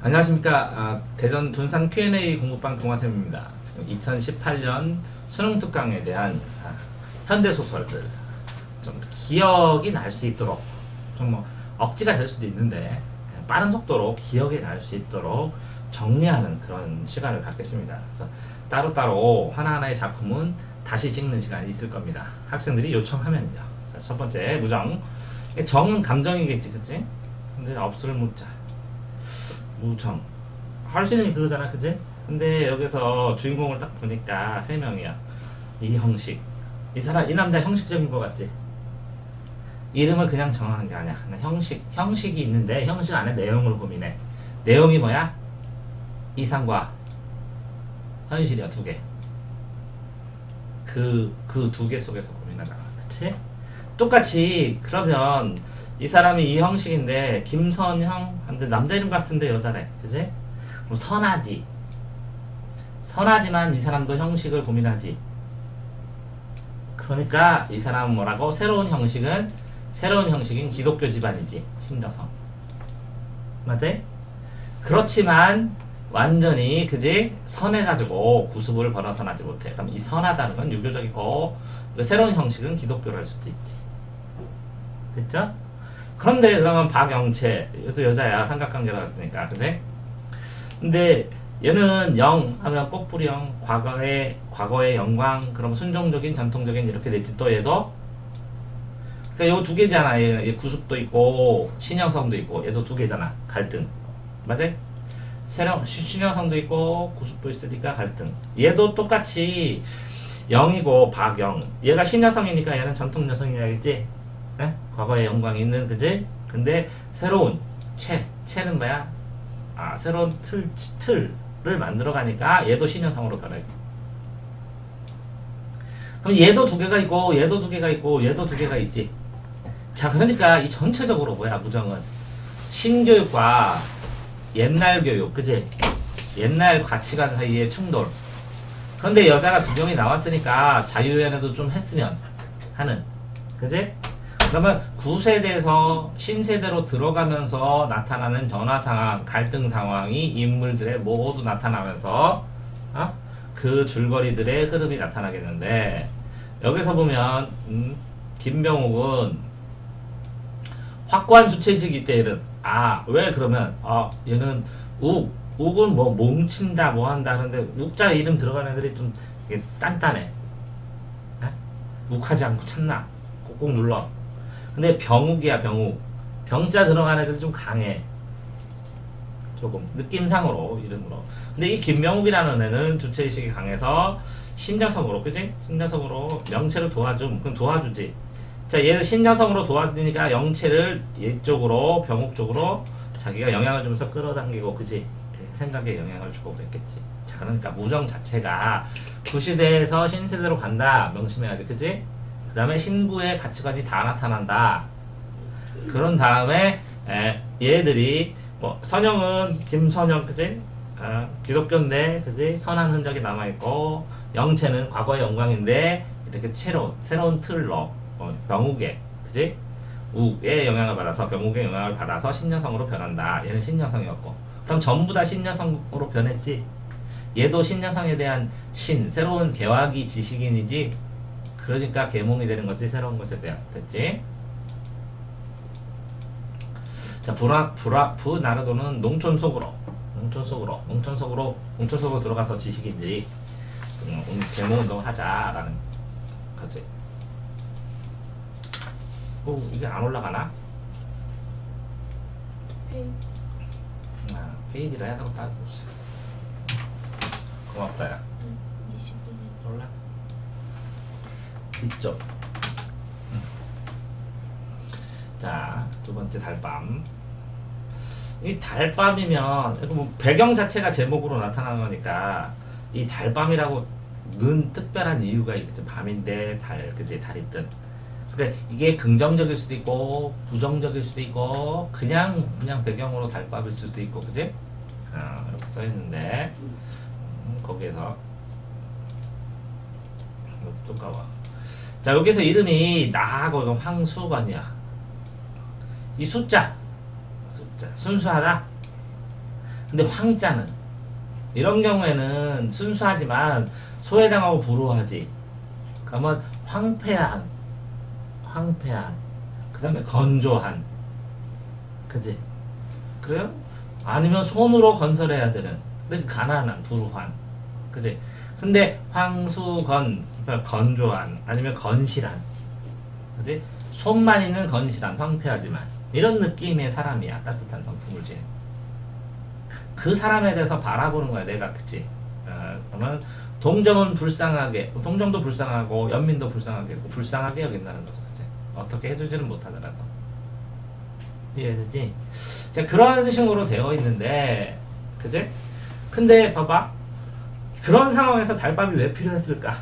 안녕하십니까. 대전 둔산 Q&A 공부방 동화쌤입니다. 지금 2018년 수능 특강에 대한 현대소설들 좀 기억이 날 수 있도록 좀 뭐 억지가 될 수도 있는데 빠른 속도로 기억이 날 수 있도록 정리하는 그런 시간을 갖겠습니다. 그래서 따로따로 하나하나의 작품은 다시 찍는 시간이 있을 겁니다. 학생들이 요청하면요. 자, 첫 번째 무정. 정은 감정이겠지, 그치? 근데 업수를 묻자. 무정 할 수 있는 게 그거잖아, 그지? 근데 여기서 주인공을 딱 보니까 세 명이야. 이 형식, 이 남자 형식적인 거 같지? 이름을 그냥 정하는 게 아니야. 그냥 형식이 있는데 형식 안에 내용을 고민해. 내용이 뭐야? 이상과 현실이야, 두 개. 그 두 개 속에서 고민하잖아, 그치? 똑같이 그러면 이 사람이 이 형식인데 김선형, 근데 남자 이름 같은데 여자래, 그지? 그럼 선하지. 선하지만 이 사람도 형식을 고민하지. 그러니까 이 사람은 뭐라고? 새로운 형식인 기독교 집안이지, 신여성. 맞지? 그렇지만 완전히 그지? 선해가지고 구습을 벗어나지 못해. 그럼 이 선하다는 건 유교적이고 새로운 형식은 기독교를 할 수도 있지. 됐죠? 그런데 그러면 박영채, 이것도 여자야. 삼각관계로 갔으니까, 그지? 근데 얘는 영 하면 꼭부령, 과거의 영광, 그럼 순종적인, 전통적인 이렇게 됐지. 또 얘도 그러니까 요 두 개잖아. 얘 구습도 있고 신여성도 있고 얘도 두 개잖아. 갈등. 맞지? 신여성도 있고 구습도 있으니까 갈등. 얘도 똑같이 영이고 박영. 얘가 신여성이니까 얘는 전통 여성이야겠지? 네? 과거의 영광이 있는, 그지? 근데 새로운 채는 뭐야? 새로운 틀을 만들어 가니까 얘도 신여성으로 변해. 그럼 얘도 두 개가 있고 얘도 두 개가 있고 얘도 두 개가 있지. 자, 그러니까 이 전체적으로 뭐야? 무정은 신교육과 옛날 교육, 그지? 옛날 가치관 사이의 충돌. 그런데 여자가 두 명이 나왔으니까 자유연애도 좀 했으면 하는, 그지? 그러면 구세대에서 신세대로 들어가면서 나타나는 전화 상황, 갈등 상황이 인물들에 모두 나타나면서 그 줄거리들의 흐름이 나타나겠는데, 여기서 보면 김병욱은 확고한 주체의식이 있대. 얘는 왜 그러면 얘는 욱은 뭐 뭉친다 뭐 한다 하는데 욱자 이름 들어가는 애들이 좀 이게 단단해. 욱하지 않고 참나 꾹꾹 눌러. 근데 병욱이야, 병욱. 병자 들어가는 애들이 좀 강해. 조금 느낌상으로, 이름으로. 근데 이 김명욱이라는 애는 주체의식이 강해서 신여성으로, 그지? 신여성으로 명체를 도와줌. 그럼 도와주지. 자, 얘는 신여성으로 도와주니까 영체를 얘 쪽으로, 병욱 쪽으로 자기가 영향을 주면서 끌어당기고, 그지? 생각에 영향을 주고 그랬겠지. 자, 그러니까 무정 자체가 구시대에서 신세대로 간다. 명심해야지, 그지? 그 다음에 신구의 가치관이 다 나타난다. 그런 다음에 얘들이 뭐 선영은 김선영, 그지? 기독교인데, 그지? 선한 흔적이 남아있고, 영체는 과거의 영광인데 이렇게 새로운 틀로 병욱의, 그지? 욱의 영향을 받아서, 병욱의 영향을 받아서 신여성으로 변한다. 얘는 신여성이었고, 그럼 전부 다 신여성으로 변했지. 얘도 신여성에 대한 새로운 개화기 지식인이지. 그러니까 계몽이 되는 거지, 새로운 것에 대한. 됐지? 자, 부나르도는 농촌 속으로 들어가서 지식인들이 계몽 운동을 하자라는 거지. 이게 안 올라가나? 페이지를 해야 되고 따서 고맙다, 야. 몰라? 있죠. 자, 두 번째 달밤. 이 달밤이면 뭐 배경 자체가 제목으로 나타나는 거니까 이 달밤이라고 는 특별한 이유가 있겠죠. 밤인데 그지? 달이 뜬. 그래, 이게 긍정적일 수도 있고 부정적일 수도 있고 그냥 배경으로 달밤일 수도 있고, 그지? 이렇게 써 있는데 거기에서 두꺼워. 자, 여기서 이름이 나하고 이건 황수건이야. 이 숫자 순수하다. 근데 황자는 이런 경우에는 순수하지만 소외당하고 불우하지. 그러면 황폐한, 그 다음에 건조한, 그지? 그래요? 아니면 손으로 건설해야 되는, 근데 가난한, 불우한, 그지? 근데 황수건, 그러니까 건조한, 아니면 건실한, 그지? 손만 있는 건실한, 황폐하지만 이런 느낌의 사람이야. 따뜻한 성품을 지닌 그 사람에 대해서 바라보는 거야 내가. 그치? 그러면 동정은 불쌍하게, 동정도 불쌍하고 연민도 불쌍하게 여긴다는 거죠. 그치? 어떻게 해주지는 못하더라도. 이해되지? 자, 그런 식으로 되어 있는데, 그치? 근데 봐봐, 그런 상황에서 달밤이 왜 필요했을까?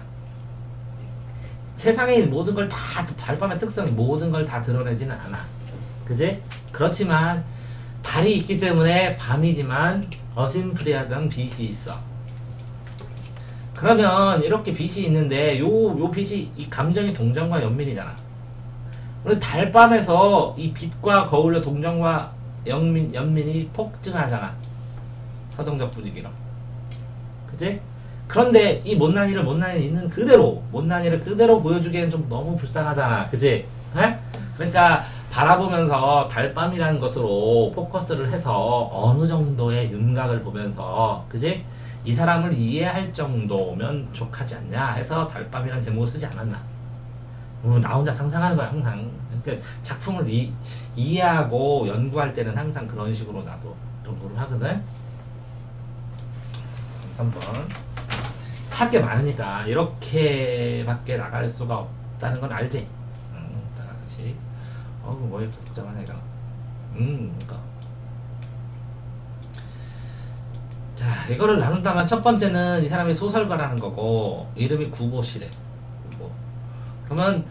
세상의 모든 걸 다, 달밤의 특성이 모든 걸 다 드러내지는 않아. 그지? 그렇지만 달이 있기 때문에 밤이지만 어심프리하던 빛이 있어. 그러면 이렇게 빛이 있는데 요 빛이 이 감정이 동정과 연민이잖아. 그래서 달밤에서 이 빛과 거울로 동정과 연민이 폭증하잖아. 서정적 분위기로. 그지? 그런데 이 못난이를 있는 그대로, 못난이를 그대로 보여주기엔 좀 너무 불쌍하잖아. 그지? 에? 그러니까 바라보면서 달밤이라는 것으로 포커스를 해서 어느 정도의 윤곽을 보면서, 그지? 이 사람을 이해할 정도면 족하지 않냐 해서 달밤이라는 제목을 쓰지 않았나. 나 혼자 상상하는 거야, 항상. 그러니까 작품을 이해하고 연구할 때는 항상 그런 식으로 나도 연구를 하거든. 3번. 할 게 많으니까 이렇게밖에 나갈 수가 없다는 건 알지? 자, 다시. 뭐 이렇게 복잡하네, 이거. 그러니까. 자, 이거를 나눈다면 첫 번째는 이 사람이 소설가라는 거고, 이름이 구보시래. 구보. 그러면,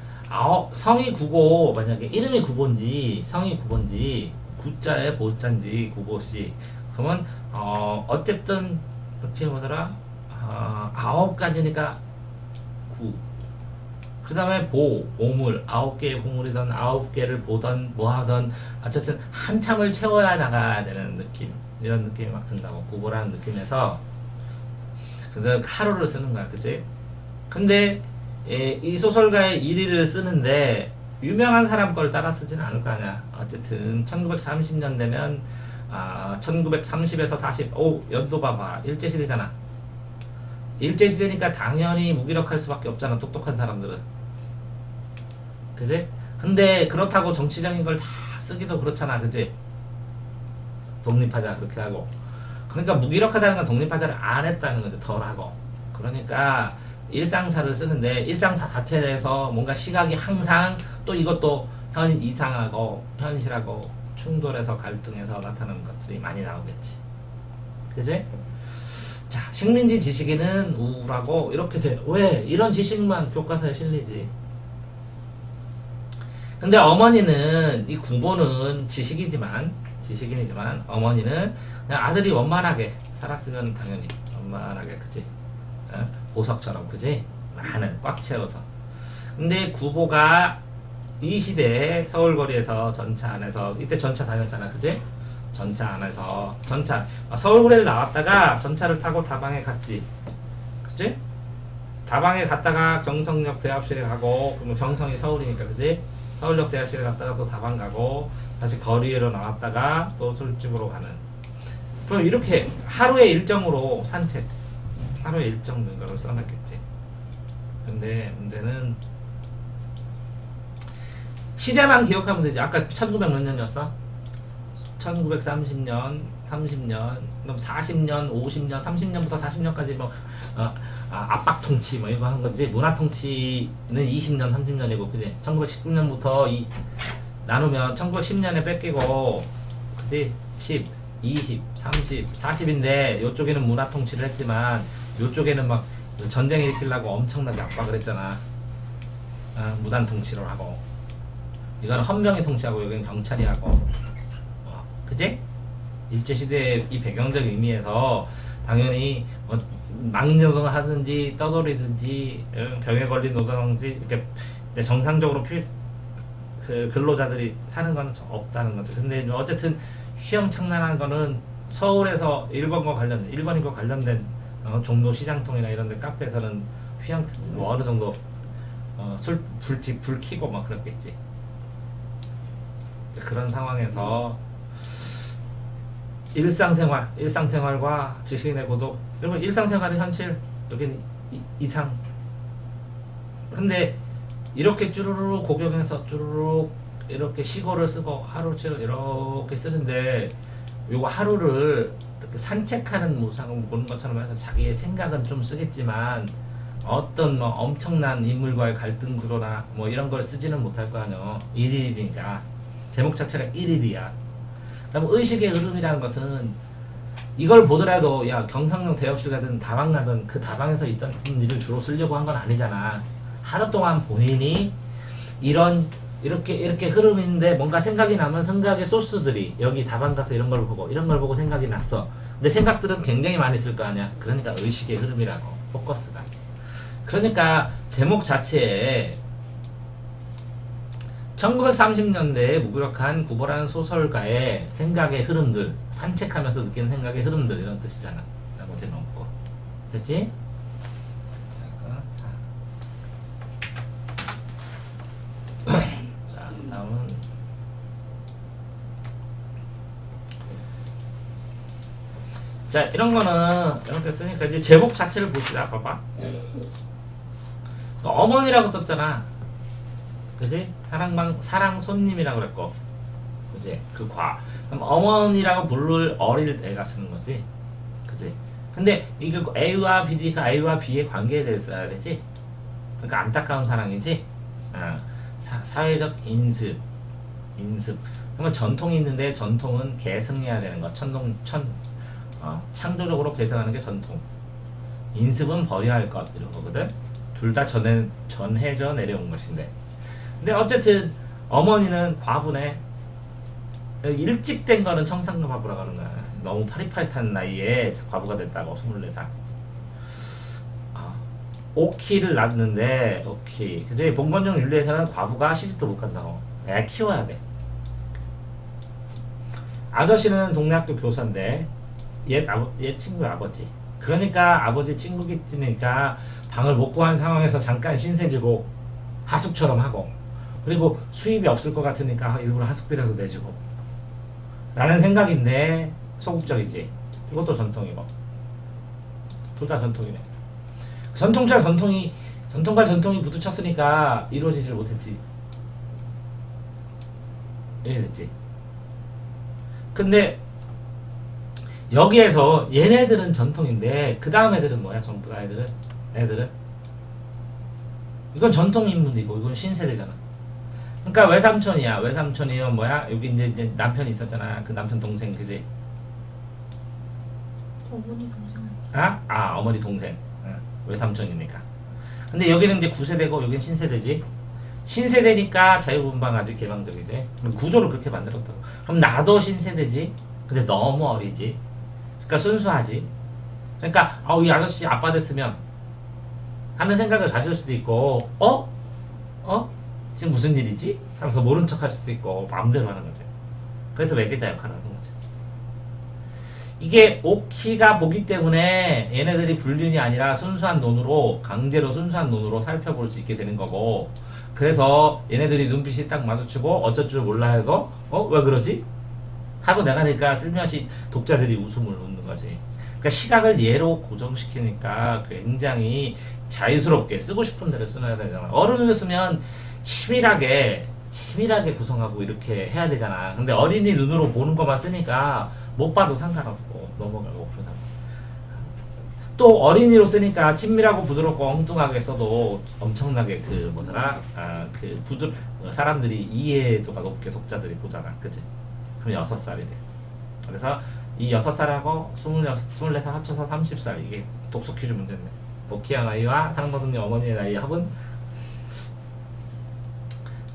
성이 구고, 만약에 이름이 구보인지, 성이 구보인지, 구자에 보자인지, 구보씨. 그러면, 어쨌든, 이렇게 뭐더라? 9가지니까 9. 그 다음에 보물, 9개의 보물이든 9개를 보던 뭐 하던 어쨌든 한참을 채워야 나가야 되는 느낌, 이런 느낌이 막 든다고. 구보라는 느낌에서 근데 하루를 쓰는 거야. 그치? 근데 이 소설가의 1위를 쓰는데 유명한 사람 걸 따라 쓰진 않을 거 아니야. 어쨌든 1930년 되면 1930에서 40, 연도 봐봐. 일제시대잖아. 일제시대니까 당연히 무기력할 수밖에 없잖아. 똑똑한 사람들은. 그지? 근데 그렇다고 정치적인 걸 다 쓰기도 그렇잖아. 그지? 독립하자 그렇게 하고. 그러니까 무기력하다는 건 독립하자를 안 했다는 거지. 덜하고. 그러니까 일상사를 쓰는데 일상사 자체에서 뭔가 시각이 항상 또 이것도 이상하고 현실하고 충돌해서 갈등해서 나타나는 것들이 많이 나오겠지. 그지? 자, 식민지 지식인은 우울하고 이렇게 돼. 왜? 이런 지식만 교과서에 실리지. 근데 어머니는, 이 구보는 지식인이지만 어머니는 그냥 아들이 원만하게 살았으면 당연히 원만하게, 그지? 보석처럼, 그지? 많은 꽉 채워서. 근데 구보가 이 시대에 서울거리에서 전차 안에서, 이때 전차 다녔잖아, 그지? 전차 안에서 서울구리를 나왔다가 전차를 타고 다방에 갔지. 그치? 다방에 갔다가 경성역 대합실에 가고, 그러면 경성이 서울이니까, 그치? 서울역 대합실에 갔다가 또 다방 가고, 다시 거리로 나왔다가 또 술집으로 가는. 그럼 이렇게 하루의 일정으로 산책, 하루의 일정 등거를 써놨겠지. 근데 문제는 시대만 기억하면 되지. 아까 1900 몇 년이었어? 1930년, 30년, 그럼 40년, 50년, 30년부터 40년까지 뭐 압박 통치 뭐 이거 하는 거지. 문화 통치는 20년, 30년이고, 그지? 1919년부터 나누면 1910년에 뺏기고, 그지? 10, 20, 30, 40인데 요쪽에는 문화 통치를 했지만 요쪽에는 막 전쟁 일으키려고 엄청나게 압박을 했잖아. 무단 통치를 하고. 이건 헌병이 통치하고 여기는 경찰이 하고. 그지? 일제시대의 이 배경적 의미에서 당연히 뭐 막노동을 하든지 떠돌이든지 병에 걸린 노동이든지 이렇게 정상적으로 그 근로자들이 사는 건 없다는 거죠. 근데 어쨌든 휘황찬란한 거는 서울에서 1번과 관련된 종로 시장통이나 이런 데 카페에서는 휘황 뭐 어느 정도 불집 불 켜고 막 그랬겠지. 그런 상황에서 일상생활과 지식인의 고독, 여러분 일상생활의 현실, 여기는 이상. 근데 이렇게 쭈루루 고경에서 쭈루루 이렇게 시골을 쓰고 하루치를 이렇게 쓰는데, 요거 하루를 이렇게 산책하는 모상을 보는 것처럼 해서 자기의 생각은 좀 쓰겠지만 어떤 뭐 엄청난 인물과의 갈등 구조나 뭐 이런 걸 쓰지는 못할 거 아니야. 일일이니까. 제목 자체가 일일이야. 그럼 의식의 흐름이라는 것은 이걸 보더라도 야 경상용 대업실 가든 다방 가든 그 다방에서 있던 일을 주로 쓰려고 한 건 아니잖아. 하루 동안 본인이 이렇게 흐름인데 뭔가 생각이 나면 생각의 소스들이 여기 다방 가서 이런 걸 보고 생각이 났어. 근데 생각들은 굉장히 많이 있을 거 아니야. 그러니까 의식의 흐름이라고, 포커스가. 그러니까 제목 자체에 1930년대에 무기력한 구보라는 소설가의 생각의 흐름들, 산책하면서 느끼는 생각의 흐름들, 이런 뜻이잖아. 나머지는 없고. 됐지? 자, 다음은 자, 이런 거는 이렇게 쓰니까 이제 제목 자체를 보시자. 봐봐. 어머니라고 썼잖아. 그지? 사랑 손님이라고 그랬고, 그지? 그럼 어머니라고 부를 어릴 애가 쓰는 거지, 그지? 근데 이게 A와 B가 A와 B의 관계에 대해서 써야 되지. 그러니까 안타까운 사랑이지. 사회적 인습. 그러면 전통이 있는데 전통은 계승해야 되는 거. 창조적으로 계승하는 게 전통. 인습은 버려야 할 것 이런 거거든. 둘 다 전해져 내려온 것인데. 근데 어쨌든 어머니는 과부네. 일찍 된 거는 청산가 과부라고 하는 거야. 너무 파릿파릿한 나이에 과부가 됐다고. 24살. 오키를 낳았는데, 오키. 그치? 봉건적 윤리에서는 과부가 시집도 못 간다고. 애 키워야 돼. 아저씨는 동네 학교 교사인데, 옛 친구의 아버지. 그러니까 아버지 친구겠으니까 방을 못 구한 상황에서 잠깐 신세지고, 하숙처럼 하고, 그리고 수입이 없을 것 같으니까 일부러 하숙비라도 내주고. 라는 생각인데, 소극적이지. 이것도 전통이고. 둘 다 전통이네. 전통과 전통이 부딪혔으니까 이루어지질 못했지. 이해됐지? 근데 여기에서 얘네들은 전통인데 그 다음 애들은 뭐야? 전부 다 애들은 이건 전통 인물이고 이건 신세대잖아. 그러니까 외삼촌이면 뭐야? 여기 이제 남편이 있었잖아. 그 남편 동생, 그지? 어머니 동생. 어머니 동생. 외삼촌이니까. 근데 여기는 이제 9세대고 여기는 신세대지. 신세대니까 자유분방하지, 개방적이지. 그럼 구조를 그렇게 만들었다고. 그럼 나도 신세대지. 근데 너무 어리지. 그러니까 순수하지. 그러니까 이 아저씨 아빠 됐으면 하는 생각을 가질 수도 있고, 지금 무슨 일이지? 하면서 모른 척 할 수도 있고, 마음대로 하는 거지. 그래서 매개자 역할을 하는 거지. 이게 오키가 보기 때문에 얘네들이 불륜이 아니라 강제로 순수한 논으로 살펴볼 수 있게 되는 거고, 그래서 얘네들이 눈빛이 딱 마주치고 어쩔 줄 몰라 해도 왜 그러지? 하고 나가니까 슬며시 독자들이 웃음을 웃는 거지. 그러니까 시각을 얘로 고정시키니까 굉장히 자유스럽게 쓰고 싶은 대로 써야 되잖아. 어른을 쓰면 치밀하게 구성하고 이렇게 해야 되잖아. 근데 어린이 눈으로 보는 것만 쓰니까 못 봐도 상관없고 넘어가고 그러잖아. 또 어린이로 쓰니까 친밀하고 부드럽고 엉뚱하게 써도 엄청나게 사람들이 이해도가 높게 독자들이 보잖아. 그치? 그럼 6살이 돼. 그래서 이 6살하고 24살 합쳐서 30살. 이게 독서 퀴즈 문제네. 오키의 나이와 사랑받는 어머니의 나이의 합은,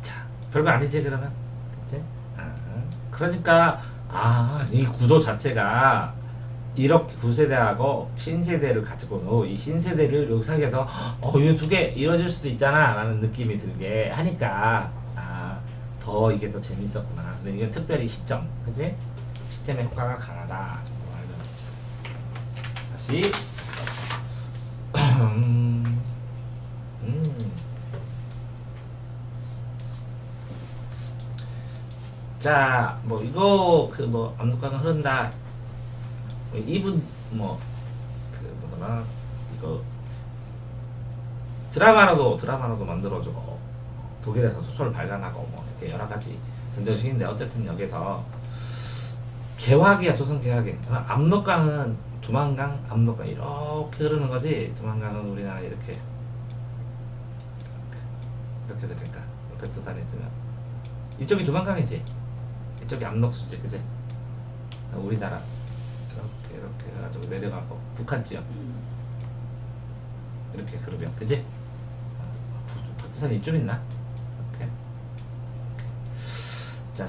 자, 별거 아니지 그러면? 됐지? 그러니까 이 구도 자체가 이렇게 9세대하고 신세대를 가지고 이 신세대를 여기 상에서 이 두 개 이어질 수도 있잖아 라는 느낌이 들게 하니까 더 이게 더 재밌었구나. 근데 이건 특별히 시점, 그치? 시점의 효과가 강하다. 다시 자, 뭐 이거 그 뭐 압록강은 흐른다. 이분 뭐 그 뭐나 이거 드라마로도 만들어주고 독일에서 소설 발간하고 뭐 이렇게 여러 가지 변정식인데 어쨌든 여기서 개화기야 조선 개화기. 압록강은 두만강, 압록강 이렇게 흐르는 거지. 두만강은 우리나라 이렇게 되니까 백두산이 있으면 이쪽이 두만강이지. 이쪽이 압록수지, 그지? 우리나라 이렇게 해가지고 내려가고 북한 지역 이렇게 흐르면, 그지? 백두산이 이쪽 있나? 이렇게. 자,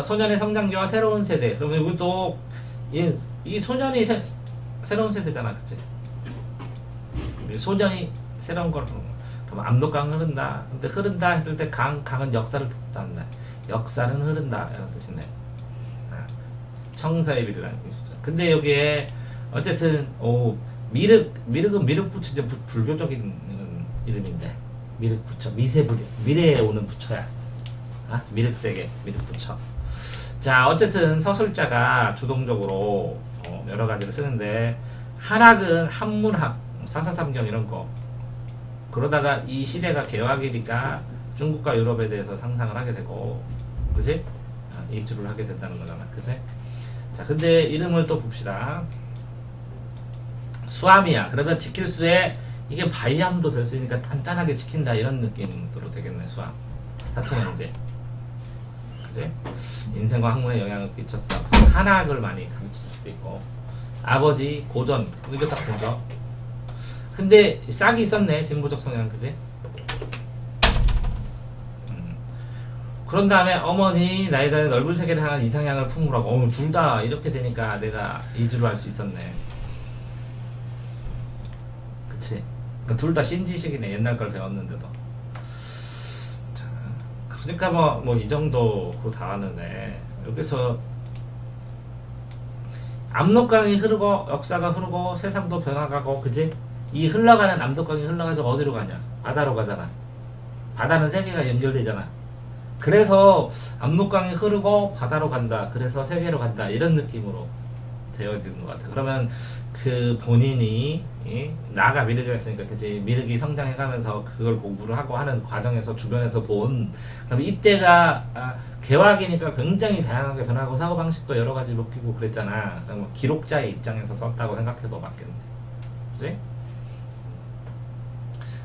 소년의 성장기와 새로운 세대. 그러면 이것도 이 소년이 새로운 세대잖아, 그치? 소년이 새로운 걸 그럼 압록강 흐른다. 근데 흐른다 했을 때 강은 역사를 뜻한다. 역사는 흐른다 이런 뜻이네. 청사의 미륵이라는 뜻이죠. 근데 여기에 어쨌든 미륵은 미륵 부처, 이제 불교적인 이름인데 미륵 부처, 미래에 오는 부처야. 미륵세계 미륵 부처. 자, 어쨌든 서술자가 주동적으로 여러 가지를 쓰는데 한학은 한문학, 사사삼경 이런 거. 그러다가 이 시대가 개화기니까 중국과 유럽에 대해서 상상을 하게 되고, 그지? 이주를 하게 된다는 거잖아, 그지? 자, 근데 이름을 또 봅시다. 수암이야. 그러면 지킬 수에 이게 바이암도 될 수 있으니까 단단하게 지킨다 이런 느낌으로 되겠네. 수암. 사천형제. 그지? 인생과 학문에 영향을 끼쳤어. 한학을 많이 가르칠 수도 있고. 아버지 고전. 이거 딱 보죠. 근데 싹이 있었네. 진보적 성향, 그지? 그런 다음에 어머니 나에 대한 넓은 세계를 향한 이상향을 품으라고. 둘 다 이렇게 되니까 내가 이주를 할 수 있었네. 그치? 그러니까 둘 다 신지식이네. 옛날 걸 배웠는데도. 자, 그러니까 뭐 이 정도로 다 왔는데 여기서 압록강이 흐르고 역사가 흐르고 세상도 변화가고, 그지? 이 흘러가는 압록강이 흘러가지고 어디로 가냐? 바다로 가잖아. 바다는 세계가 연결되잖아. 그래서 압록강이 흐르고 바다로 간다. 그래서 세계로 간다. 이런 느낌으로 되어 있는 것 같아. 그러면 그 본인이 나가 미륵이 했으니까, 그치? 미륵이 성장해가면서 그걸 공부를 하고 하는 과정에서 주변에서 본. 그럼 이때가 개화기니까 굉장히 다양하게 변하고 사고방식도 여러 가지 바뀌고 그랬잖아. 그럼 기록자의 입장에서 썼다고 생각해도 맞겠네. 그치?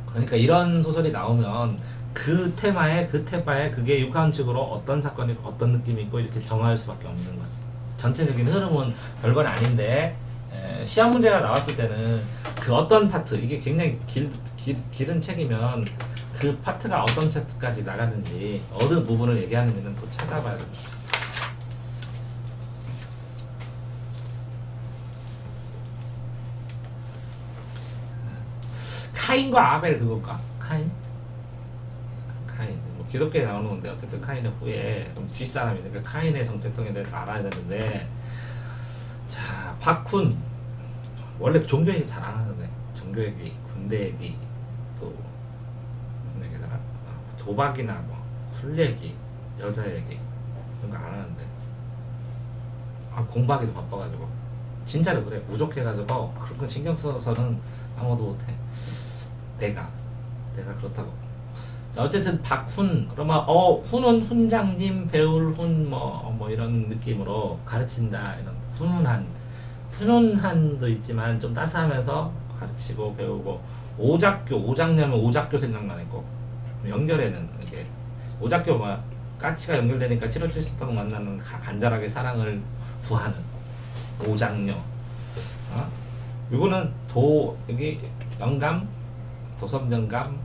그러니까 이런 소설이 나오면 그 테마에 그게 육하원칙으로 어떤 사건이 어떤 느낌이 있고 이렇게 정할 수밖에 없는 거지. 전체적인 흐름은 별건 아닌데 시험 문제가 나왔을 때는 그 어떤 파트, 이게 굉장히 길은 책이면 그 파트가 어떤 챕터까지 나가는지 어느 부분을 얘기하는지는 또 찾아봐야 됩니다. 카인과 아벨 그걸까? 카인 뭐 기독교에 나오는 건데 어쨌든 카인의 후에 뒷사람이니까 카인의 정체성에 대해서 알아야 되는데, 자, 박훈 원래 종교 얘기 잘 안 하는데 종교 얘기, 군대 얘기, 또 얘기잖아. 도박이나 뭐 술 얘기, 여자 얘기 이런 거 안 하는데 공부하기도 바빠가지고 진짜로 그래. 부족해가지고 그런 거 신경 써서는 아무도 못해. 내가 그렇다고. 자, 어쨌든 박훈, 그러면 훈은 훈장님, 배울 훈 뭐 이런 느낌으로 가르친다. 이런 훈훈한도 있지만 좀 따스하면서 가르치고 배우고. 오작교면 오작교 생각나니까 연결에는 이게 오작교 까치가 연결되니까 7월 7일당 만나는 간절하게 사랑을 구하는 오작녀. 이거는 여기 영감, 도섬영감,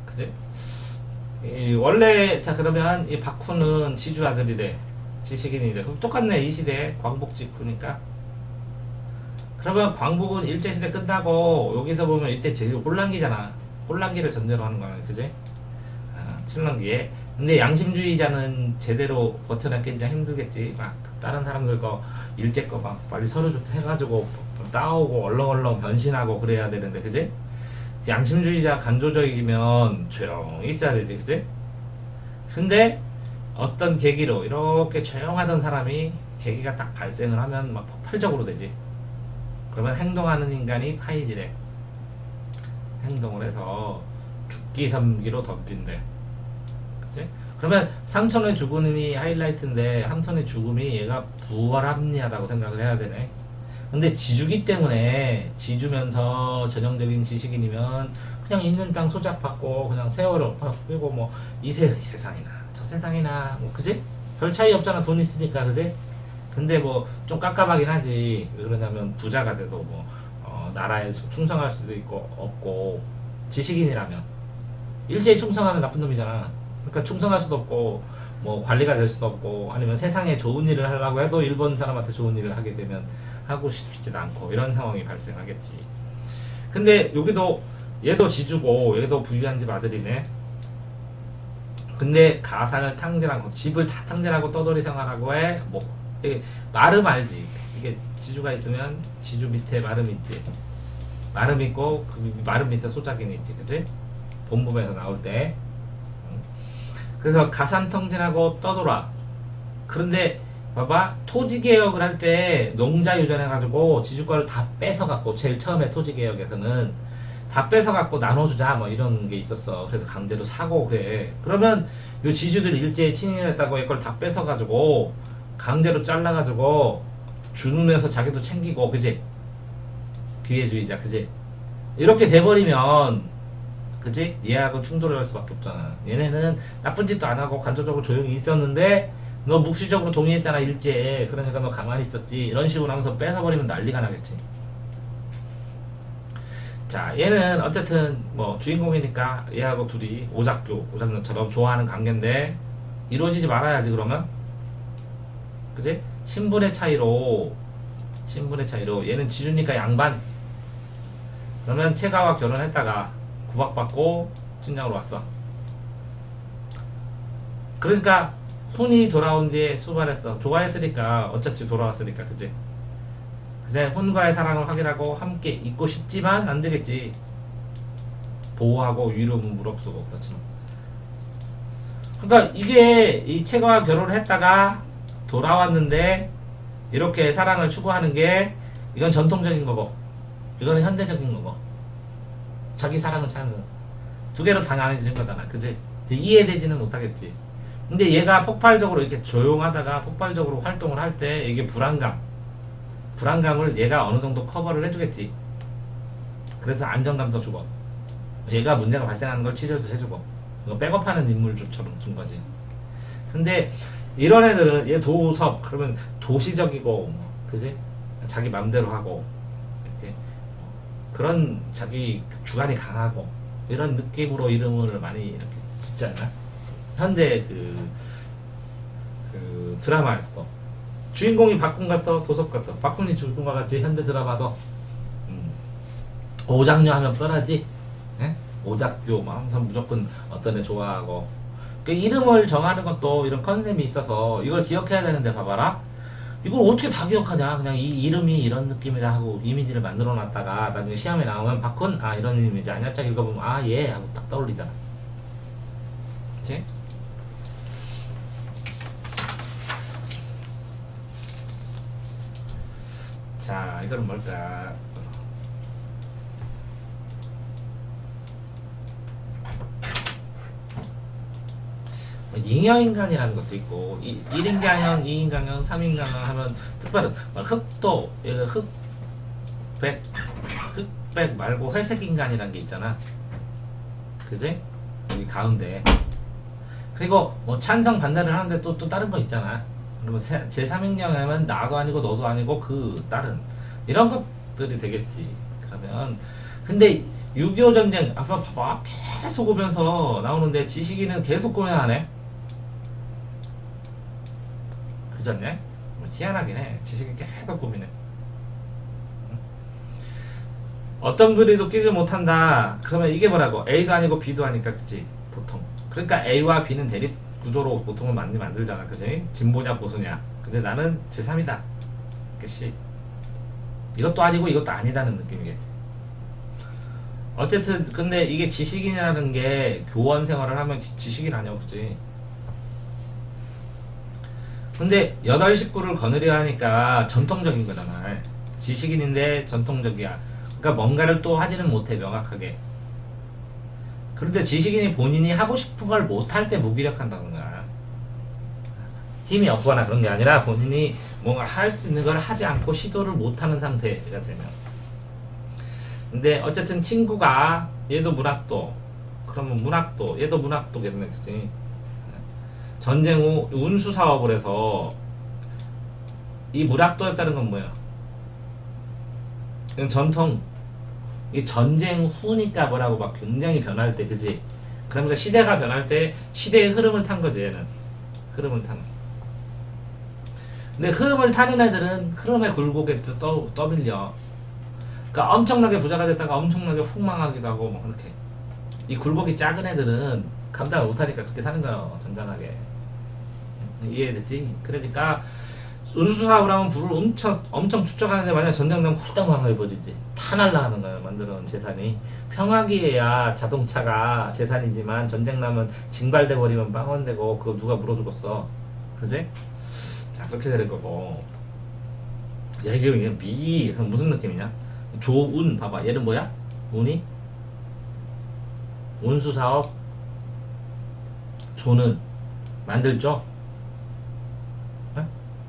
그지? 원래 자, 그러면 이 박훈은 지주 아들이래. 지식인이래. 그럼 똑같네. 이 시대에 광복 직후니까. 그러면 광복은 일제시대 끝나고 여기서 보면 이때 제일 혼란기잖아. 혼란기를 전제로 하는 거야, 그지? 신랑기에. 근데 양심주의자는 제대로 버텨내기 굉장히 힘들겠지. 막 다른 사람들 거 일제 거 막 빨리 서류 좀 해가지고 싸우고 얼렁얼렁 변신하고 그래야 되는데, 그지? 양심주의자 간조적이면 조용히 있어야 되지, 그지? 근데 어떤 계기로 이렇게 조용하던 사람이 계기가 딱 발생을 하면 막 폭발적으로 되지. 그러면 행동하는 인간이 파인이래. 행동을 해서 죽기 삼기로 덤빈대. 그치? 그러면 삼천의 죽음이 하이라이트인데 함선의 죽음이 얘가 부활합리하다고 생각을 해야 되네. 근데 지주기 때문에 지주면서 전형적인 지식인이면 그냥 있는 땅 소작받고 그냥 세월을 그리고 뭐 이 세상이나 저 세상이나 뭐 그지? 별 차이 없잖아. 돈 있으니까 그지? 근데 뭐 좀 깝깝하긴 하지. 왜 그러냐면 부자가 돼도 뭐 나라에 충성할 수도 있고 없고 지식인이라면 일제히 충성하면 나쁜 놈이잖아. 그러니까 충성할 수도 없고 뭐 관리가 될 수도 없고 아니면 세상에 좋은 일을 하려고 해도 일본 사람한테 좋은 일을 하게 되면 하고 싶지도 않고 이런 상황이 발생하겠지. 근데 여기도 얘도 지주고 얘도 부유한 집 아들이네. 근데 가산을 탕진하고 집을 다 탕진하고 떠돌이 생활하고 해. 뭐 마름 알지? 이게 지주가 있으면 지주 밑에 마름 있지. 마름 있고 그 마름 밑에 소작인이 있지, 그치? 본부에서 나올 때. 그래서 가산 탕진하고 떠돌아. 그런데 봐봐, 토지 개혁을 할 때 농자 유전해가지고 지주권을 다 뺏어갖고 제일 처음에 토지 개혁에서는 다 뺏어갖고 나눠주자 뭐 이런 게 있었어. 그래서 강제로 사고 그래. 그러면 요 지주들 일제히 친인했다고 이걸 다 뺏어가지고 강제로 잘라가지고 주면서 자기도 챙기고, 그지? 기회주의자, 그지? 이렇게 돼버리면, 그지? 얘하고 충돌을 할 수밖에 없잖아. 얘네는 나쁜 짓도 안 하고 간접적으로 조용히 있었는데 너 묵시적으로 동의했잖아 일제에. 그러니까 너 가만히 있었지. 이런 식으로 하면서 뺏어버리면 난리가 나겠지. 자, 얘는 어쨌든 뭐 주인공이니까 얘하고 둘이 오작교처럼 좋아하는 관계인데 이루어지지 말아야지. 그러면 그지? 신분의 차이로 얘는 지주니까 양반. 그러면 채가와 결혼했다가 구박받고 친정으로 왔어. 그러니까 혼이 돌아온 뒤에 수발했어. 좋아했으니까 어차피 돌아왔으니까, 그지? 그제 혼과의 사랑을 확인하고 함께 있고 싶지만 안 되겠지. 보호하고 위로는 무릅쓰고 그렇지. 그러니까 이게 이 채가와 결혼을 했다가 돌아왔는데 이렇게 사랑을 추구하는 게 이건 전통적인 거고 이거는 현대적인 거고 자기 사랑을 찾는 두 개로 다 나눠진 거잖아, 그지? 이해되지는 못하겠지. 근데 얘가 폭발적으로 이렇게 조용하다가 폭발적으로 활동을 할 때 이게 불안감을 얘가 어느 정도 커버를 해주겠지. 그래서 안정감도 주고 얘가 문제가 발생하는 걸 치료도 해주고 이거 백업하는 인물처럼 준 거지. 근데 이런 애들은 얘 도섭 그러면 도시적이고 그지? 자기 맘대로 하고 이렇게 그런 자기 주관이 강하고 이런 느낌으로 이름을 많이 이렇게 짓잖아. 현대 그 드라마에서 주인공이 박군 같아 도섭 같아. 박군이 죽은 것 같지. 현대 드라마도 오작녀 하면 뻔하지. 예? 오작교 막 항상 무조건 어떤 애 좋아하고 그 이름을 정하는 것도 이런 컨셉이 있어서 이걸 기억해야 되는데 봐봐라. 이걸 어떻게 다 기억하냐. 그냥 이 이름이 이런 느낌이다 하고 이미지를 만들어 놨다가 나중에 시험에 나오면 박군 아 이런 이미지 아니야. 짝 읽어보면 아 예 하고 딱 떠올리잖아. 그치? 자, 이거는 뭘까? 잉여인간이라는 것도 있고 1인강형, 2인강형, 3인강형 하면 특별한 흑도, 흑백 말고 회색인간이라는 게 있잖아. 그지? 여기 가운데. 그리고 뭐 찬성 반대를 하는데 또 다른 거 있잖아. 그러면 제3인강 하면 나도 아니고 너도 아니고 그 다른 이런 것들이 되겠지. 그러면 근데 6.25 전쟁 아까 봐봐 계속 오면서 나오는데 지식인은 계속 고민하네. 그렇네? 희한하긴 해. 지식인 계속 고민해. 어떤 글이도 끼지 못한다. 그러면 이게 뭐라고? A도 아니고 B도 아니까 그치? 보통. 그러니까 A와 B는 대립 구조로 보통은 많이 만들잖아. 그치? 진보냐 보수냐. 근데 나는 제3이다. 그치? 이것도 아니고 이것도 아니다는 느낌이겠지. 어쨌든 근데 이게 지식인이라는 게 교원 생활을 하면 지식인 아니야, 그지? 근데 여덟 식구를 거느려 하니까 전통적인 거잖아. 지식인인데 전통적이야. 그러니까 뭔가를 또 하지는 못해, 명확하게. 그런데 지식인이 본인이 하고 싶은 걸 못할 때 무기력한다는 거야. 힘이 없거나 그런 게 아니라 본인이 뭔가 할 수 있는 걸 하지 않고 시도를 못하는 상태가 되면. 근데 어쨌든 친구가 얘도 문학도, 그러면 문학도, 얘도 문학도겠네, 그치? 전쟁 후 운수 사업을 해서 이 문학도였다는 건 뭐야? 이건 전통, 이 전쟁 후니까 뭐라고 막 굉장히 변할 때, 그지? 그러니까 시대가 변할 때 시대의 흐름을 탄 거지, 얘는. 흐름을 타는. 근데 흐름을 타는 애들은 흐름의 굴곡에 떠밀려. 그러니까 엄청나게 부자가 됐다가 엄청나게 훅 망하기도 하고, 뭐, 그렇게. 이 굴곡이 작은 애들은 감당을 못하니까 그렇게 사는 거예요, 잔잔하게. 이해됐지? 그러니까, 운수 사업을 하면 불을 엄청 축적하는데 만약 전쟁 나면 홀딱 망해버리지. 다 날라가는 거야, 만들어 놓은 재산이. 평화기에야 자동차가 재산이지만 전쟁 나면 징발돼 버리면 빵원되고 그거 누가 물어 죽었어. 그지? 자, 그렇게 될 거고. 야, 이게 무슨 느낌이냐? 조운, 봐봐. 얘는 뭐야? 운이? 운수 사업. 조는 만들죠?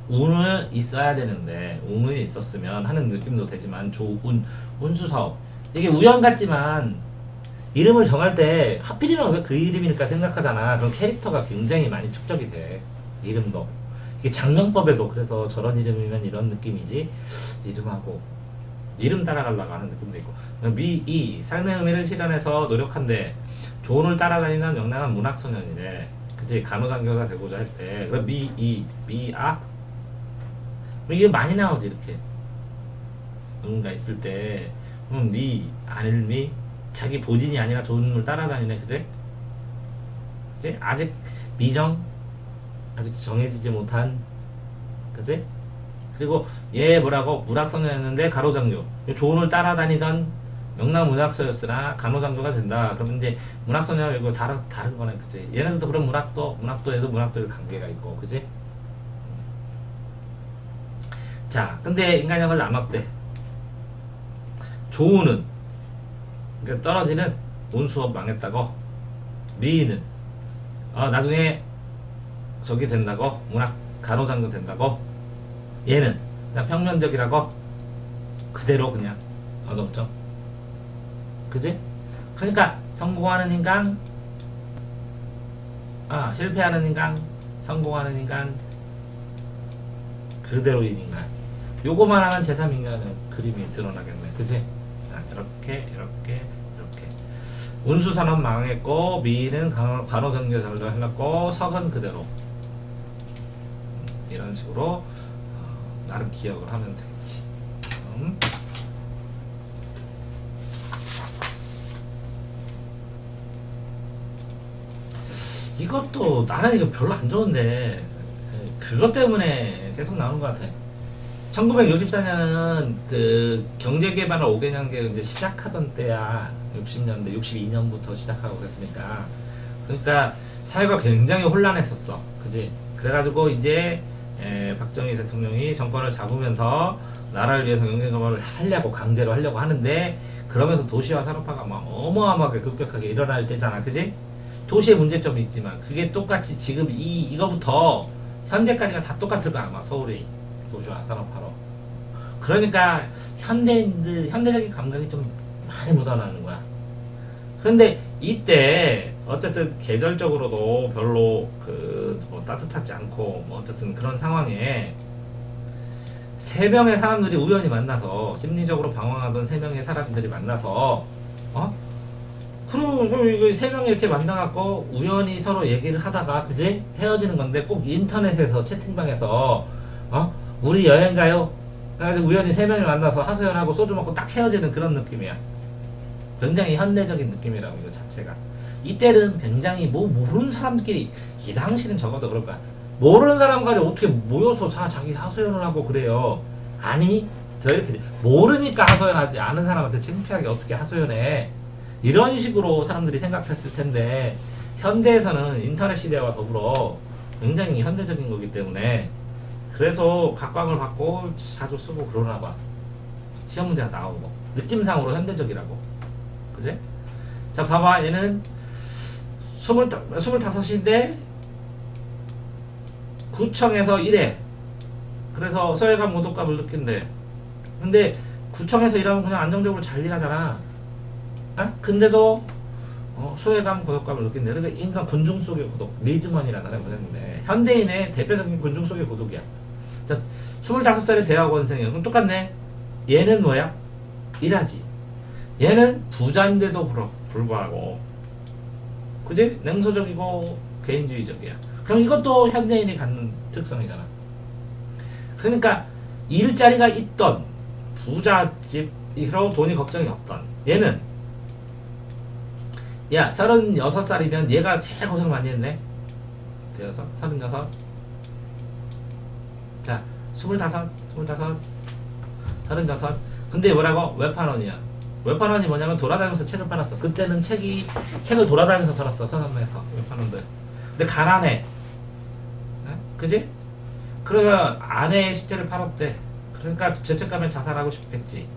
운을 있어야 되는데 운이 있었으면 하는 느낌도 되지만 조운, 운수사업 이게 우연 같지만 이름을 정할 때 하필이면 왜 그 이름일까 생각하잖아. 그럼 캐릭터가 굉장히 많이 축적이 돼. 이름도 이게 장명법에도 그래서 저런 이름이면 이런 느낌이지 이름하고 이름 따라가려고 하는 느낌도 있고. 미이 삶의 의미를 실현해서 노력한데 조운을 따라다니는 명랑한 문학소년이래. 그치? 간호장교사 되고자 할 때 그럼 미아 이게 많이 나오지 이렇게 누군가 있을 때 아닐미 자기 본인이 아니라 좋은 걸 따라다니네. 그제? 그제? 아직 미정 아직 정해지지 못한 그제? 그리고 얘 뭐라고 문학소녀였는데 가로장교 조언을 따라다니던 명랑 문학소였으나 간호장교가 된다. 그러면 이제 문학소녀 이거 다른 거네. 그지? 얘네들도 그런 문학도에도 문학도의 관계가 있고 그지? 자, 근데 인간형을 나눴대. 조우는 그러니까 떨어지는 운수업 망했다고. 미인은 나중에 저기 된다고. 문학 간호장교 된다고. 얘는 그냥 평면적이라고. 그대로 그냥 얻었죠. 그지? 그러니까 성공하는 인간, 실패하는 인간, 성공하는 인간, 그대로인 인간. 요거만 하면 제3인간의 그림이 드러나겠네. 그지? 이렇게 운수산업 망했고 미인은 간호장교 잘도 해놨고 석은 그대로 이런 식으로 나름 기억을 하면 되겠지. 이것도 나는 이거 별로 안 좋은데 그것 때문에 계속 나오는 것 같아. 1964년은 그 경제개발을 5개년계 이제 시작하던 때야. 60년대, 62년부터 시작하고 그랬으니까. 그러니까 사회가 굉장히 혼란했었어. 그지? 그래가지고 이제 박정희 대통령이 정권을 잡으면서 나라를 위해서 경제개발을 하려고 강제로 하려고 하는데 그러면서 도시화 산업화가 막 어마어마하게 급격하게 일어날 때잖아. 그지? 도시의 문제점이 있지만 그게 똑같이 지금 이거부터 현재까지가 다 똑같을 거야. 아마 서울이 도시화 산업화로. 그러니까 현대적인 감각이 좀 많이 묻어나는 거야. 그런데 이때 어쨌든 계절적으로도 별로 뭐 따뜻하지 않고 뭐 어쨌든 그런 상황에 세 명의 사람들이 우연히 만나서 심리적으로 방황하던 세 명의 사람들이 만나서 그럼 이거 세 명이 이렇게 만나갖고 우연히 서로 얘기를 하다가 그지? 헤어지는 건데 꼭 인터넷에서 채팅방에서 우리 여행 가요? 그래가지고 우연히 세 명이 만나서 하소연하고 소주 먹고 딱 헤어지는 그런 느낌이야. 굉장히 현대적인 느낌이라고 이거 자체가. 이때는 굉장히 모르는 사람들끼리 이 당시는 적어도 그럴 거야. 모르는 사람과리 어떻게 모여서 자기 하소연을 하고 그래요. 아니 저 이렇게 모르니까 하소연하지 아는 사람한테 창피하게 어떻게 하소연해 이런 식으로 사람들이 생각했을 텐데 현대에서는 인터넷 시대와 더불어 굉장히 현대적인 거기 때문에 그래서 각광을 받고 자주 쓰고 그러나 봐. 시험 문제가 나오고 느낌상으로 현대적이라고 그지? 자 봐봐 얘는 25인데 구청에서 일해. 그래서 소외감 모독감을 느낀대. 근데 구청에서 일하면 그냥 안정적으로 잘 일하잖아. 어? 근데도 소외감 고독감을 느낀대. 그러니까 인간 군중 속의 고독 리즈먼이라는 사람이 보냈는데 현대인의 대표적인 군중 속의 고독이야. 자 25살의 대학원생이야. 그럼 똑같네. 얘는 뭐야? 일하지. 얘는 부자인데도 불구하고 그지? 냉소적이고 개인주의적이야. 그럼 이것도 현대인이 갖는 특성이잖아. 그러니까 일자리가 있던 부잣집이라고 돈이 걱정이 없던 얘는 야 36살이면 얘가 제일 고생 많이 했네. 되어서 36 자 25 36 근데 뭐라고? 웹판원이야. 웹판원이 뭐냐면 돌아다니면서 책을 팔았어. 그때는 책을 돌아다니면서 팔았어. 서점에서 웹판원들. 근데 가난해. 그지? 그래서 아내의 시체를 팔았대. 그러니까 죄책감에 자살하고 싶겠지.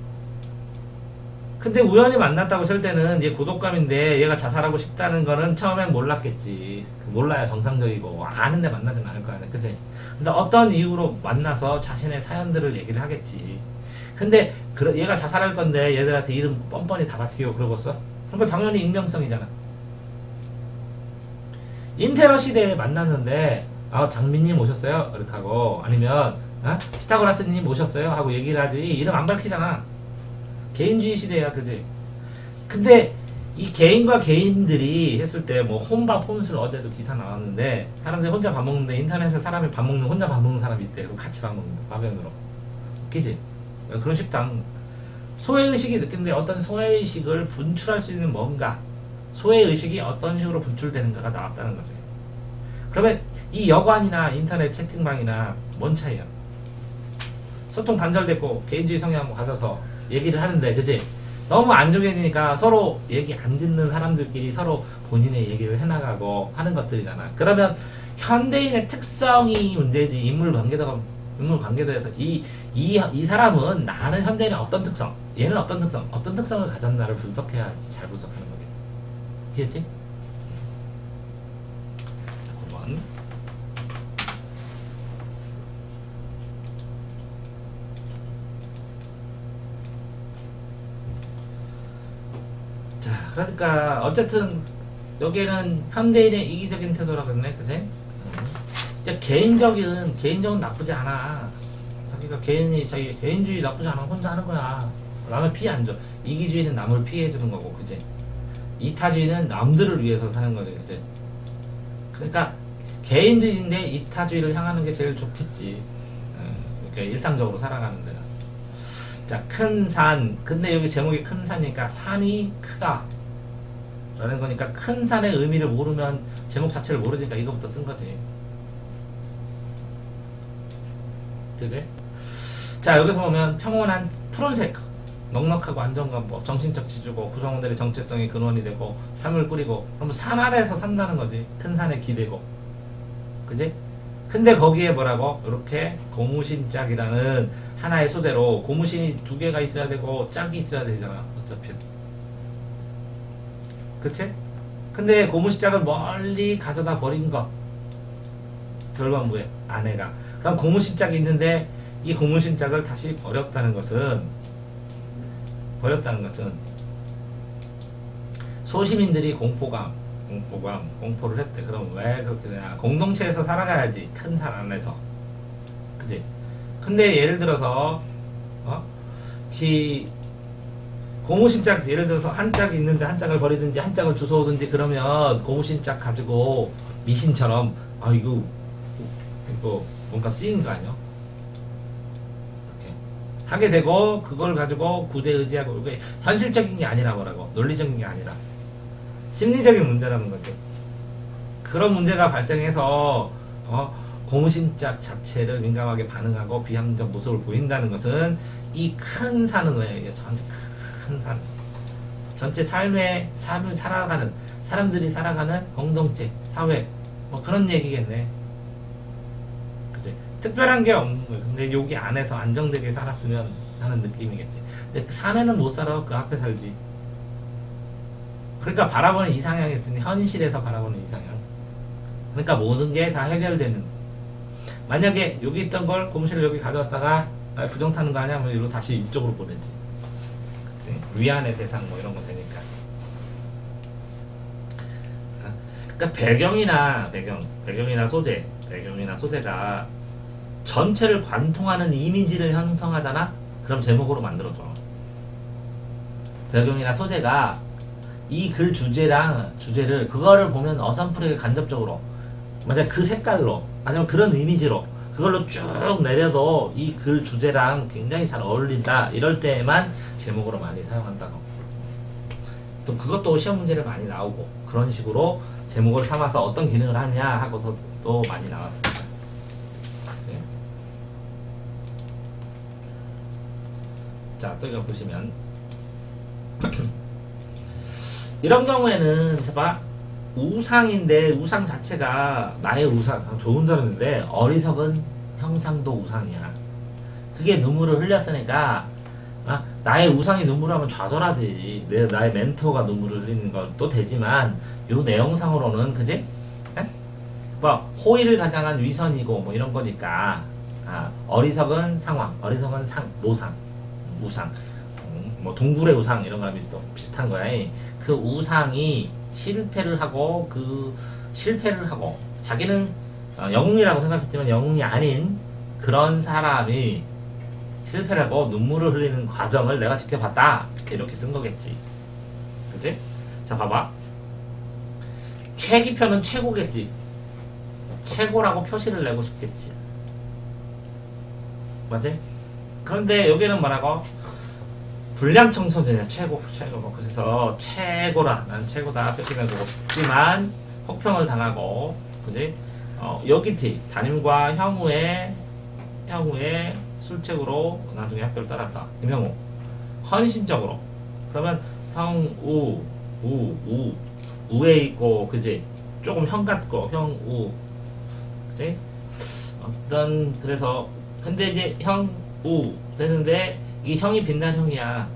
근데 우연히 만났다고 칠 때는 얘 고독감인데 얘가 자살하고 싶다는 거는 처음엔 몰랐겠지. 몰라야 정상적이고 아는데 만나진 않을 거 아니야. 그치? 근데 어떤 이유로 만나서 자신의 사연들을 얘기를 하겠지. 근데 얘가 자살할 건데 얘들한테 이름 뻔뻔히 다 밝히고 그러겠어? 그러니까 당연히 익명성이잖아. 인테러 시대에 만났는데 장민님 오셨어요? 이렇게 하고 아니면 피타고라스님 오셨어요? 하고 얘기를 하지 이름 안 밝히잖아. 개인주의 시대야. 그지? 근데 이 개인과 개인들이 했을 때 뭐 혼밥 혼술 어제도 기사 나왔는데 사람들이 혼자 밥 먹는데 인터넷에 사람이 밥 먹는 혼자 밥 먹는 사람이 있대. 그리고 같이 밥 먹는다. 밥연으로. 웃기지? 그런 식당 소외의식이 느끼는데 어떤 소외의식을 분출할 수 있는 뭔가 소외의식이 어떤 식으로 분출되는가가 나왔다는 거지. 그러면 이 여관이나 인터넷 채팅방이나 뭔 차이야? 소통 단절됐고 개인주의 성향을 가져서 얘기를 하는데 그지? 너무 안정해지니까 서로 얘기 안 듣는 사람들끼리 서로 본인의 얘기를 해나가고 하는 것들이잖아. 그러면 현대인의 특성이 문제지 인물 관계도에서 이 사람은 나는 현대인의 어떤 특성 얘는 어떤 특성을 가졌나를 분석해야지 잘 분석하는 거겠지. 이해했지? 9번 자 그러니까 어쨌든 여기에는 현대인의 이기적인 태도라고 했네. 그지? 개인적은 나쁘지 않아. 자기가 자기 개인주의 나쁘지 않아. 혼자 하는 거야. 남을 피해 안 줘. 이기주의는 남을 피해 주는 거고, 그지? 이타주의는 남들을 위해서 사는 거지, 그지? 그러니까 개인주의인데 이타주의를 향하는 게 제일 좋겠지. 이렇게 일상적으로 살아가는 데는. 자, 큰 산. 근데 여기 제목이 큰 산이니까 산이 크다. 라는 거니까 큰 산의 의미를 모르면 제목 자체를 모르니까 이거부터 쓴 거지. 그지? 자 여기서 보면 평온한 푸른색 넉넉하고 안정감법 정신적 지주고 구성원들의 정체성이 근원이 되고 삶을 꾸리고 그럼 산 아래에서 산다는 거지. 큰 산에 기대고 그지? 근데 거기에 뭐라고? 이렇게 고무신짝이라는 하나의 소재로 고무신이 2개가 있어야 되고 짝이 있어야 되잖아 어차피. 그치? 근데 고무신짝을 멀리 가져다 버린 것 결과부에 아내가 그럼 고무신짝이 있는데 이 고무신짝을 다시 버렸다는 것은 소시민들이 공포를 했대. 그럼 왜 그렇게 되냐? 공동체에서 살아가야지. 큰 산 안에서. 그지? 근데 예를 들어서 고무신짝 예를 들어서 한 짝이 있는데 한 짝을 버리든지 한 짝을 주워오든지 그러면 고무신짝 가지고 미신처럼 이거 뭔가 쓰이는 거 아니야? 이렇게 하게 되고 그걸 가지고 구제 의지하고 이게 현실적인 게 아니라 뭐라고 논리적인 게 아니라 심리적인 문제라는 거지. 그런 문제가 발생해서 공신짝 자체를 민감하게 반응하고 비합리적 모습을 보인다는 것은 이 큰 산은 왜 이게 전체 큰 산, 전체 삶을 살아가는 사람들이 살아가는 공동체, 사회 뭐 그런 얘기겠네. 그치? 특별한 게 없는 거예요. 근데 여기 안에서 안정되게 살았으면 하는 느낌이겠지. 근데 그 산에는 못 살아. 그 앞에 살지. 그러니까 바라보는 이상향일 텐데 현실에서 바라보는 이상향. 그러니까 모든 게 다 해결되는. 만약에 여기 있던 걸 고무실을 여기 가져왔다가 부정 타는 거 아니야? 뭐 이리로 다시 이쪽으로 보내지. 그치? 위안의 대상 뭐 이런 거 되니까. 그러니까 배경이나 소재가 전체를 관통하는 이미지를 형성하잖아? 그럼 제목으로 만들어줘. 배경이나 소재가 이 글 주제를 그거를 보면 어선풀하게 간접적으로 만약 그 색깔로 아니면 그런 이미지로 그걸로 쭉 내려도 이 글 주제랑 굉장히 잘 어울린다 이럴 때에만 제목으로 많이 사용한다고. 또 그것도 시험 문제를 많이 나오고 그런 식으로 제목을 삼아서 어떤 기능을 하냐 하고서 또 많이 나왔습니다. 네. 자, 또 이거 보시면 이런 경우에는 봐 우상인데 우상 자체가 나의 우상 좋은 점인데 어리석은 형상도 우상이야. 그게 눈물을 흘렸으니까 나의 우상이 눈물을 하면 좌절하지. 나의 멘토가 눈물을 흘리는 것도 되지만 요 내용상으로는 그지? 뭐 호의를 가장한 위선이고 뭐 이런 거니까 어리석은 상황, 어리석은 우상 뭐 동굴의 우상 이런 거랑 또 비슷한 거야. 그 우상이 실패를 하고 자기는 영웅이라고 생각했지만 영웅이 아닌 그런 사람이 실패를 하고 눈물을 흘리는 과정을 내가 지켜봤다 이렇게 쓴 거겠지. 그치? 자 봐봐. 최기표는 최고겠지. 최고라고 표시를 내고 싶겠지. 맞지? 그런데 여기는 뭐라고? 불량청소년이야. 최고. 그래서 최고라. 난 최고다. 표시내고 싶지만 혹평을 당하고 그지? 여기티 담임과 형우의 술책으로 나중에 학교를 떠났어. 김형우 헌신적으로. 그러면 우에 있고 그지? 조금 형 같고 형우 그지? 그래서 근데 이제 형우 되는데 이 형이 빛난 형이야.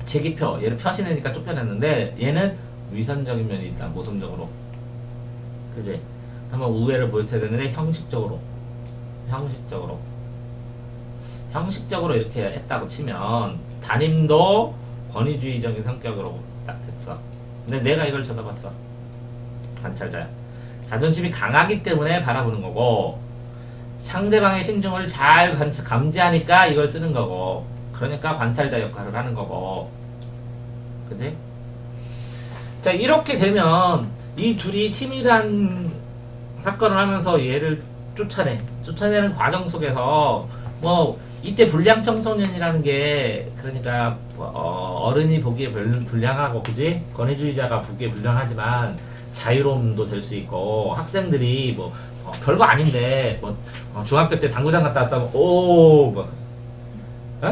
제기표 얘를 표시내니까 쫓겨났는데 얘는 위선적인 면이 있다. 모성적으로 그지? 한번 우애를 보여줘야 되는데 형식적으로 이렇게 했다고 치면 담임도 권위주의적인 성격으로 딱 됐어. 근데 내가 이걸 쳐다봤어. 관찰자야. 자존심이 강하기 때문에 바라보는 거고 상대방의 심정을 잘 감지하니까 이걸 쓰는 거고 그러니까 관찰자 역할을 하는 거고 그지? 자 이렇게 되면 이 둘이 치밀한 사건을 하면서 얘를 쫓아내는 과정 속에서 뭐 이때 불량청소년이라는 게 그러니까 어른이 보기에 불량하고 그지? 권위주의자가 보기에 불량하지만 자유로움도 될 수 있고 학생들이 뭐 별거 아닌데 뭐 중학교 때 당구장 갔다 왔다면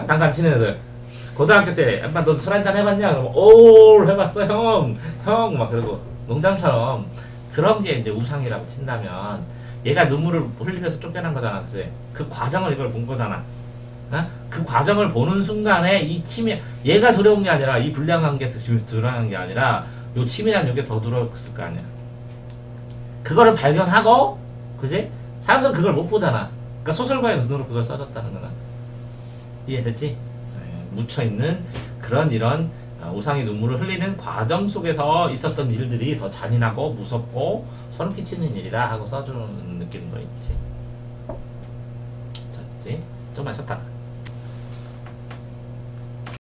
당구 안 치는 애들 고등학교 때 엄마 너 술 한잔 해봤냐? 그러면 해봤어 형 막 그러고 농담처럼 그런 게 이제 우상이라고 친다면 얘가 눈물을 흘리면서 쫓겨난 거잖아. 그치? 그 과정을 이걸 본 거잖아. 그 과정을 보는 순간에 이 얘가 두려운 게 아니라 이 불량한 게 드러난 게 아니라 요 치밀한 요게 더 두려웠을 거 아니야. 그거를 발견하고 그지? 사람들은 그걸 못 보잖아. 그러니까 소설가의 눈으로 그걸 써줬다는 거다. 이해됐지? 묻혀있는 이런 우상의 눈물을 흘리는 과정 속에서 있었던 일들이 더 잔인하고 무섭고 소름 끼치는 일이다 하고 써주는 느낌인 거 있지. 자, 있지? 좀 마셨다.